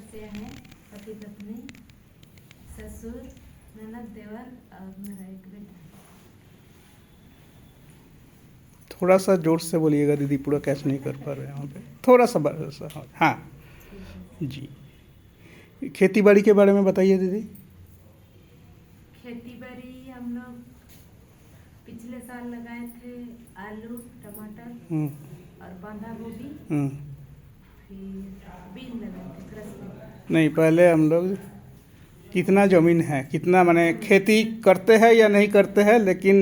से हैं पति पत्नी, ससुर, ननद, देवर और मेरा एक बेटा। थोड़ा सा जोर से बोलिएगा दीदी, पूरा कैच नहीं कर पा रहे हैं वहाँ पे, थोड़ा सा। हाँ जी। खेती बाड़ी के बारे में बताइए दीदी। खेती बाड़ी हम लोग पिछले साल लगाए थे आलू, टमाटर और बंधा गोभी। फिर बीन लगाए थे कृषि। नहीं, पहले हम लोग कितना ज़मीन है, कितना माने खेती करते हैं या नहीं करते हैं, लेकिन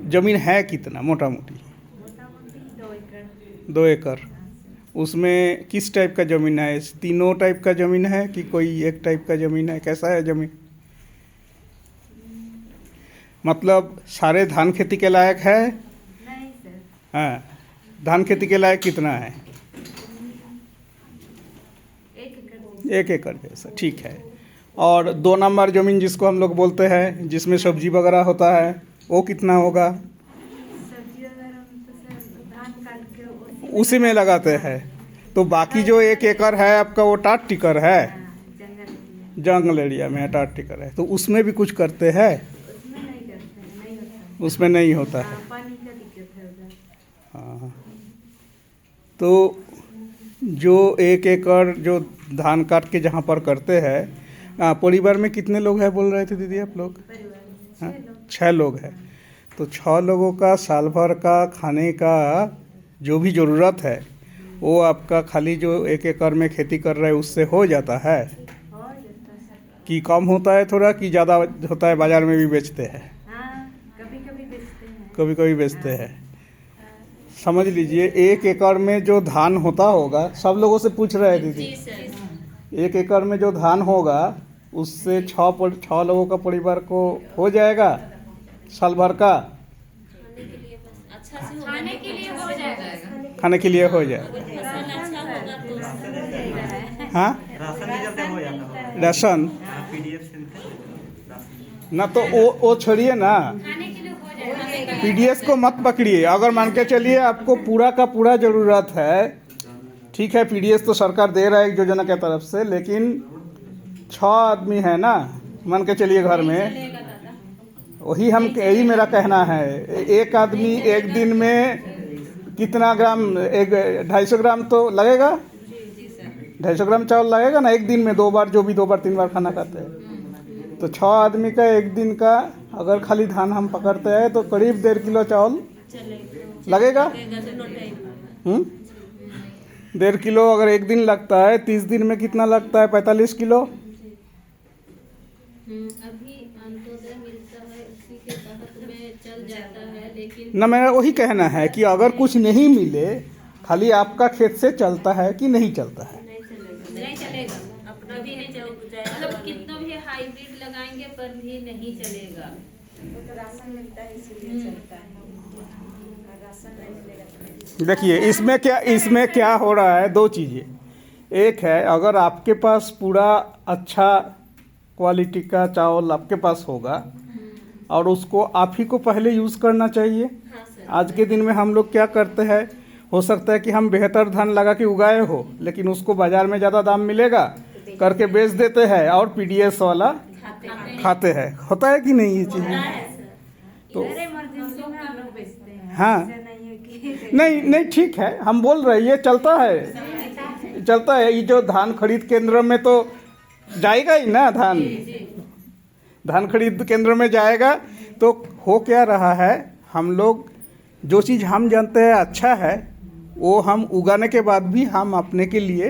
ज़मीन है कितना मोटा मोटी? 2 एकड़। 2 एकड़। उसमें किस टाइप का ज़मीन है? तीनों टाइप का ज़मीन है कि कोई एक टाइप का ज़मीन है? कैसा है ज़मीन? मतलब सारे धान खेती के लायक है? नहीं सर। हाँ, धान खेती के लायक कितना है? 1 एकड़। 1 एकड़ जैसा, ठीक है। और 2 नंबर ज़मीन जिसको हम लोग बोलते हैं, जिसमें सब्जी वगैरह होता है, वो कितना होगा? सब्जी वगैरह में तो सर धान काट के उसी में लगाते हैं। तो बाकी जो 1 एकड़ है आपका, वो टाट टिकर है, जंगल एरिया में है, टाट टिकर है, तो उसमें भी कुछ करते हैं? उसमें नहीं करते हैं, नहीं होता। उसमें नहीं होता है। पानी का दिक्कत है उधर। हाँ, तो जो 1 एकड़ जो धान काट के जहाँ पर करते हैं, परिवार में कितने लोग हैं बोल रहे थे दीदी आप लोग? परिवार में 6 लोग हैं। तो 6 लोगों का साल भर का खाने का जो भी ज़रूरत है, वो आपका खाली जो 1 एकड़ में खेती कर रहे हैं उससे हो जाता है हो जाता है सर। कि कम होता है थोड़ा, कि ज़्यादा होता है, बाज़ार में भी बेचते हैं? हाँ, कभी कभी बेचते हैं। कभी कभी बेचते हैं। समझ लीजिए 1 एकड़ में जो धान होता होगा, सब लोगों से पूछ रहे हैं दीदी, 1 एकड़ में जो धान होगा उससे 6 लोगों का परिवार को हो जाएगा साल भर का? खाने के लिए हो जाएगा। खाने के लिए हो जाएगा। हाँ, राशन ना, तो वो छोड़िए ना, पीडीएस को मत पकड़िए। अगर मान के चलिए आपको पूरा का पूरा ज़रूरत है, ठीक है, पीडीएस तो सरकार दे रहा है एक योजना के तरफ से, लेकिन 6 आदमी है ना, मान के चलिए घर में, वही यही मेरा कहना है। एक आदमी एक दिन में कितना ग्राम, 250 ग्राम तो लगेगा, 250 ग्राम चावल लगेगा ना एक दिन में, 2 बार, जो भी 2 बार 3 बार खाना खाते हैं। तो 6 आदमी का एक दिन का अगर खाली धान हम पकड़ते हैं तो करीब 1.5 किलो चावल लगेगा। 1.5 किलो अगर एक दिन लगता है, 30 दिन में कितना लगता है? 45 किलो। अभी अंत्योदय मिलता है, उसी के तहत में चल जाता है, लेकिन ना, मेरा वही कहना है कि अगर कुछ नहीं मिले, खाली आपका खेत से चलता है कि नहीं चलता है? नहीं चलेगा, अपना भी नहीं चलेगा। मतलब कितना भी हाइब्रिड लगाएंगे पर भी नहीं चलेगा। तो राशन मिलता है इसीलिए चलता है। राशन नहीं मिलेगा तो नहीं। देखिए इसमें क्या हो रहा है, 2 चीज़ें। एक है, अगर आपके पास पूरा अच्छा क्वालिटी का चावल आपके पास होगा और उसको आप ही को पहले यूज़ करना चाहिए। हाँ सर। आज के दिन में हम लोग क्या करते हैं, हो सकता है कि हम बेहतर धान लगा के उगाए हो, लेकिन उसको बाज़ार में ज़्यादा दाम मिलेगा करके बेच देते हैं और पीडीएस वाला खाते हैं। होता है कि नहीं ये चीज़? तो इमरजेंसी में हम लोग बेचते हैं। हाँ। ऐसा नहीं है कि नहीं ठीक है, हम बोल रहे हैं ये चलता है। ये जो धान खरीद केंद्र में तो जाएगा ही ना, धान खरीद केंद्र में जाएगा। तो हो क्या रहा है, हम लोग जो चीज़ हम जानते हैं अच्छा है, वो हम उगाने के बाद भी हम अपने के लिए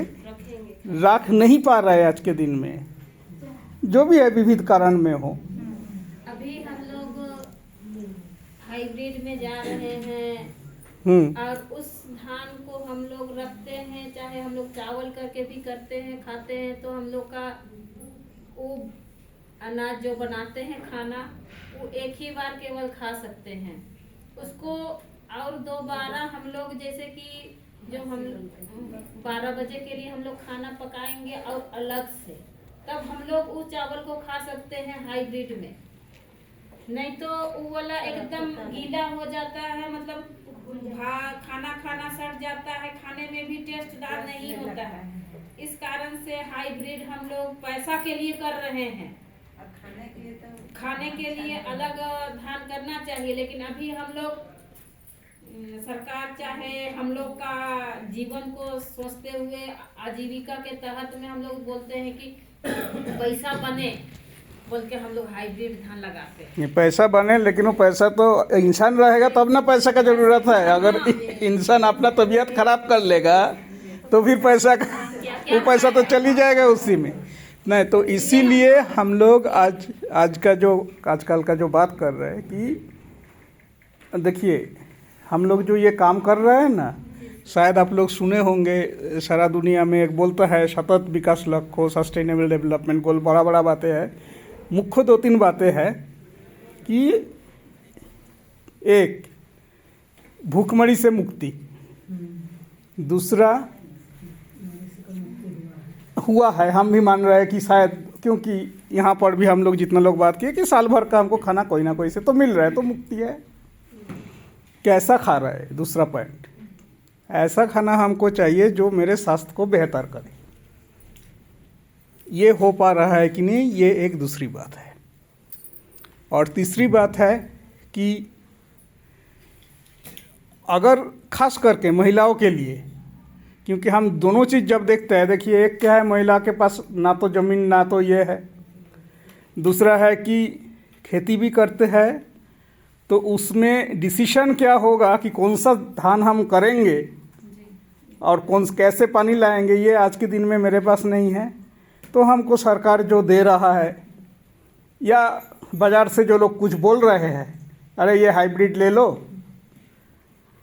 रख नहीं पा रहे आज के दिन में, जो भी है विविध कारण में हो। अभी हम लोग हाइब्रिड में जा रहे हैं और उस धान को हम लोग रखते हैं, चाहे हम लोग चावल करके भी करते हैं, खाते हैं, तो हम लोग का वो अनाज जो बनाते हैं खाना, वो एक ही बार केवल खा सकते हैं। उसको और दोबारा हम लोग, जैसे कि जो हम 12 बजे के लिए हम लोग खाना पकाएंगे और अलग से, तब हम लोग उस चावल को खा सकते हैं हाइब्रिड में। नहीं तो वो वाला एकदम गीला हो जाता है, मतलब खाना सड़ जाता है, खाने में भी टेस्टदार नहीं होता है। इस कारण से हाइब्रिड हम लोग पैसा के लिए कर रहे हैं। खाने के लिए अलग धान करना चाहिए, लेकिन अभी हम लोग सरकार चाहे हम लोग का जीवन को सोचते हुए आजीविका के तहत में हम लोग बोलते हैं कि पैसा बने बोल के हम लोग हाइब्रिड धान लगाते हैं। ये पैसा बने, लेकिन वो पैसा तो इंसान रहेगा तब ना पैसा का जरूरत है। अगर इंसान अपना तबीयत खराब कर लेगा तो फिर पैसा का वो पैसा तो चली जाएगा उसी में। नहीं तो इसीलिए हम लोग आजकल का जो बात कर रहे हैं कि देखिए हम लोग जो ये काम कर रहे हैं ना, शायद आप लोग सुने होंगे सारा दुनिया में एक बोलता है सतत विकास लक्ष्य, सस्टेनेबल डेवलपमेंट गोल, बड़ा बातें हैं। मुख्य 2-3 बातें हैं कि एक भूखमरी से मुक्ति, दूसरा हुआ है, हम भी मान रहे हैं कि शायद, क्योंकि यहाँ पर भी हम लोग जितना लोग बात किए कि साल भर का हमको खाना कोई ना कोई से तो मिल रहा है, तो मुक्ति है। कैसा खा रहा है, दूसरा पॉइंट, ऐसा खाना हमको चाहिए जो मेरे स्वास्थ्य को बेहतर करे। ये हो पा रहा है कि नहीं, ये एक दूसरी बात है। और तीसरी बात है कि अगर खास करके महिलाओं के लिए, क्योंकि हम दोनों चीज़ जब देखते हैं, देखिए एक क्या है, महिला के पास ना तो ज़मीन ना तो ये है, दूसरा है कि खेती भी करते हैं, तो उसमें डिसीशन क्या होगा कि कौन सा धान हम करेंगे और कैसे पानी लाएंगे, ये आज के दिन में मेरे पास नहीं है। तो हमको सरकार जो दे रहा है या बाज़ार से जो लोग कुछ बोल रहे हैं, अरे ये हाइब्रिड ले लो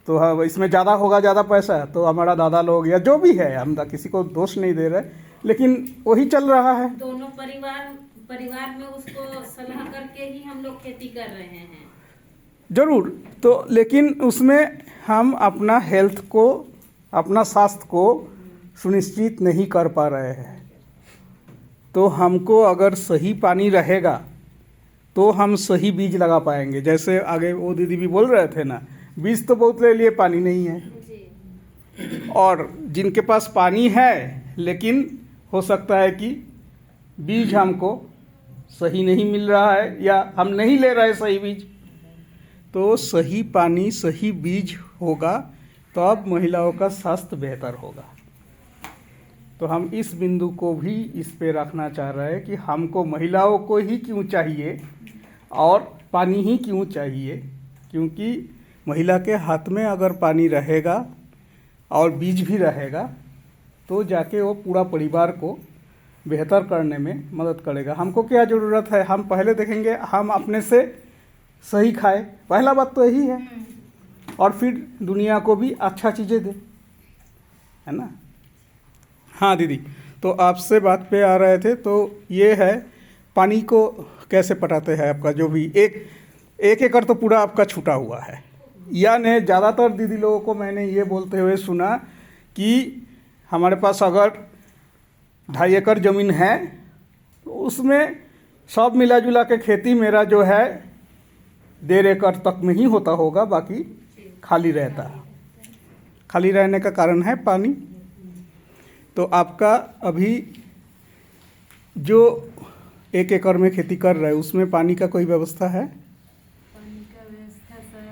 तो हाँ इसमें ज़्यादा होगा, ज़्यादा पैसा, तो हमारा दादा लोग या जो भी है, हम किसी को दोष नहीं दे रहे, लेकिन वही चल रहा है। दोनों परिवार में उसको सलाह करके ही हम लोग खेती कर रहे हैं। जरूर, तो लेकिन उसमें हम अपना हेल्थ को, अपना स्वास्थ्य को सुनिश्चित नहीं कर पा रहे हैं। तो हमको अगर सही पानी रहेगा तो हम सही बीज लगा पाएंगे। जैसे आगे वो दीदी भी बोल रहे थे ना, बीज तो बहुत ले लिए, पानी नहीं है। और जिनके पास पानी है लेकिन हो सकता है कि बीज हमको सही नहीं मिल रहा है या हम नहीं ले रहे सही बीज, तो सही पानी सही बीज होगा तो अब महिलाओं का स्वास्थ्य बेहतर होगा। तो हम इस बिंदु को भी इस पे रखना चाह रहे हैं कि हमको महिलाओं को ही क्यों चाहिए और पानी ही क्यों चाहिए, क्योंकि महिला के हाथ में अगर पानी रहेगा और बीज भी रहेगा तो जाके वो पूरा परिवार को बेहतर करने में मदद करेगा। हमको क्या ज़रूरत है, हम पहले देखेंगे हम अपने से सही खाए, पहला बात तो यही है, और फिर दुनिया को भी अच्छा चीज़ें दे, है ना। हाँ दीदी, तो आपसे बात पे आ रहे थे, तो ये है पानी को कैसे पटाते हैं आपका, जो भी एक एकड़ तो पूरा आपका छूटा हुआ है। यानी ज़्यादातर दीदी लोगों को मैंने ये बोलते हुए सुना कि हमारे पास अगर 2.5 एकड़ ज़मीन है तो उसमें सब मिला जुला के खेती मेरा जो है 1.5 एकड़ तक में ही होता होगा, बाकी खाली रहता है। खाली रहने का कारण है पानी। तो आपका अभी जो 1 एकड़ में खेती कर रहे हैं उसमें पानी का कोई व्यवस्था है? पानी का व्यवस्था सर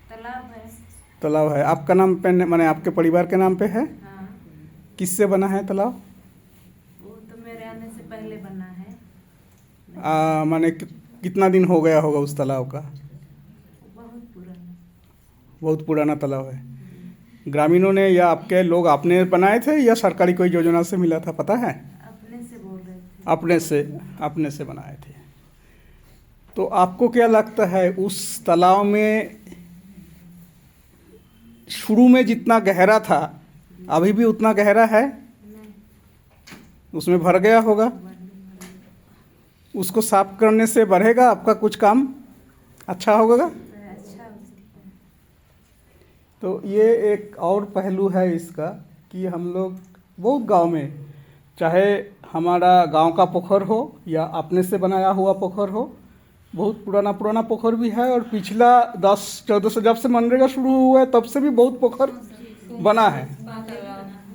तालाब है। तालाब है आपका नाम पे, माने आपके परिवार के नाम पे है? हाँ। किससे बना है तालाब? वो तो मेरे आने से पहले बना है। माने कितना दिन हो गया होगा उस तालाब का? बहुत पुराना तालाब है। ग्रामीणों ने या आपके लोग आपने बनाए थे या सरकारी कोई योजना से मिला था, पता है? अपने से बोल रहे थे। अपने से बनाए थे। तो आपको क्या लगता है उस तालाब में शुरू में जितना गहरा था अभी भी उतना गहरा है? उसमें भर गया होगा। उसको साफ करने से बढ़ेगा आपका कुछ काम, अच्छा होगा। तो ये एक और पहलू है इसका कि हम लोग बहुत गांव में, चाहे हमारा गांव का पोखर हो या अपने से बनाया हुआ पोखर हो, बहुत पुराना पोखर भी है, और पिछला 10-14 से जब से मनरेगा शुरू हुआ है तब से भी बहुत पोखर बना है।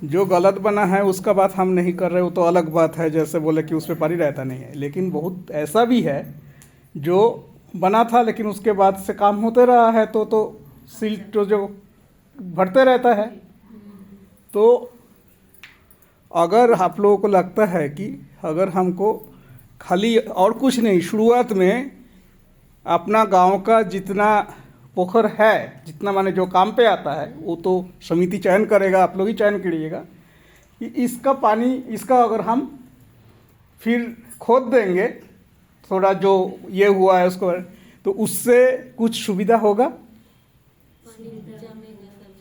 जो गलत बना है उसका बात हम नहीं कर रहे, वो तो अलग बात है, जैसे बोले कि उस पर पानी रहता नहीं है। लेकिन बहुत ऐसा भी है जो बना था लेकिन उसके बाद से काम होते रहा है, तो सिल्ट तो जो भरते रहता है। तो अगर आप लोगों को लगता है कि अगर हमको खाली और कुछ नहीं, शुरुआत में अपना गांव का जितना पोखर है, जितना माने जो काम पे आता है, वो तो समिति चयन करेगा, आप लोग ही चयन करिएगा कि इसका पानी, इसका अगर हम फिर खोद देंगे थोड़ा जो ये हुआ है उसको, तो उससे कुछ सुविधा होगा,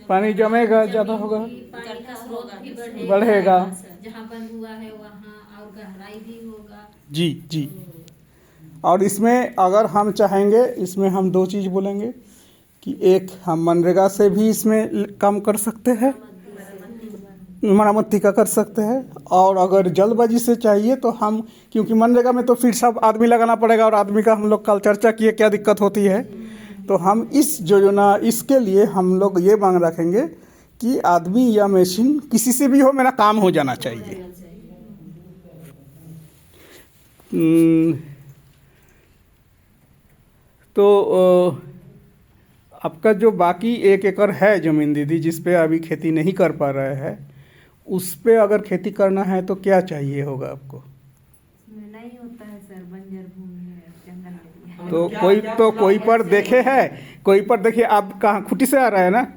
पानी जमेगा, ज़्यादा होगा, पानी का स्रोत भी बढ़ेगा। जहाँ बंद हुआ है वहाँ और गहराई भी होगा। जी जी। और इसमें अगर हम चाहेंगे, इसमें हम दो चीज़ बोलेंगे कि एक, हम मनरेगा से भी इसमें काम कर सकते हैं, मरम्मती का कर सकते हैं। और अगर जल्दबाजी से चाहिए तो हम, क्योंकि मनरेगा में तो फिर सब आदमी लगाना पड़ेगा, और आदमी का हम लोग कल चर्चा किए क्या दिक्कत होती है, तो हम इस योजना, इसके लिए हम लोग ये मांग रखेंगे कि आदमी या मशीन किसी से भी हो, मेरा काम हो जाना चाहिए। तो आपका जो बाकी 1 एकड़ है ज़मीन दीदी, जिस पे अभी खेती नहीं कर पा रहे हैं, उस पे अगर खेती करना है तो क्या चाहिए होगा आपको? नहीं होता है सर, बंजर भूमि है, जंगल एरिया। तो कोई पर देखे है, कोई पर देखिए, आप कहाँ खुटी से आ रहे हैं ना,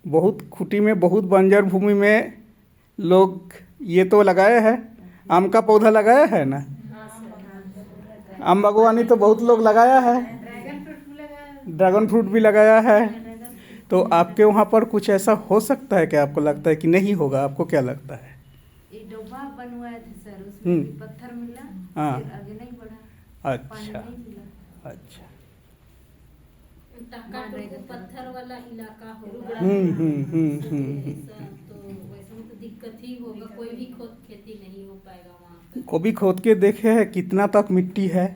बहुत खुटी में, बहुत बंजर भूमि में लोग ये तो लगाए हैं, आम का पौधा लगाया है ना, आम बागवानी तो बहुत लोग लगाया है, ड्रैगन फ्रूट भी लगाया है। तो आपके वहाँ पर कुछ ऐसा हो सकता है कि आपको लगता है कि नहीं होगा? आपको क्या लगता है? ये डोबा बनवाए थे सर, उसमें भी पत्थर मिला, हाँ। फिर आगे नहीं बढ़ा, पानी अच्छा नहीं मिला। अच्छा। पत्थर वाला इलाका होगा। तो वैसे में तो दिक्कत ही होगा, कोई भी खेती नहीं हो पाएगा वहाँ पे। को भी खोद के देखे है कितना तक मिट्टी है,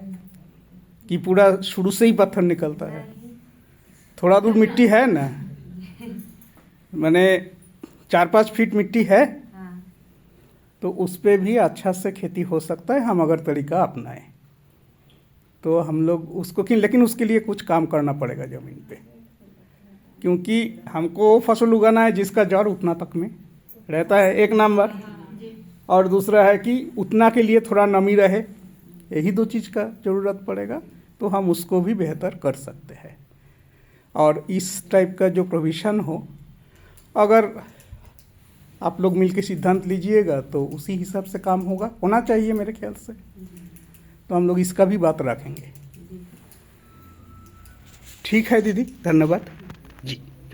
कि पूरा शुरू से ही पत्थर निकलता है? थोड़ा दूर मिट्टी है ना, मैंने 4-5 फीट मिट्टी है, हाँ। तो उस पे भी अच्छा से खेती हो सकता है, हम अगर तरीका अपनाएं तो हम लोग उसको, लेकिन उसके लिए कुछ काम करना पड़ेगा ज़मीन पे, क्योंकि हमको फसल उगाना है जिसका जड़ उतना तक में रहता है, 1 नंबर, और दूसरा है कि उतना के लिए थोड़ा नमी रहे, यही 2 चीज़ का ज़रूरत पड़ेगा, तो हम उसको भी बेहतर कर सकते हैं। और इस टाइप का जो प्रोविज़न हो, अगर आप लोग मिलकर सिद्धांत लीजिएगा तो उसी हिसाब से काम होना चाहिए मेरे ख्याल से। तो हम लोग इसका भी बात रखेंगे। ठीक है दीदी, धन्यवाद जी।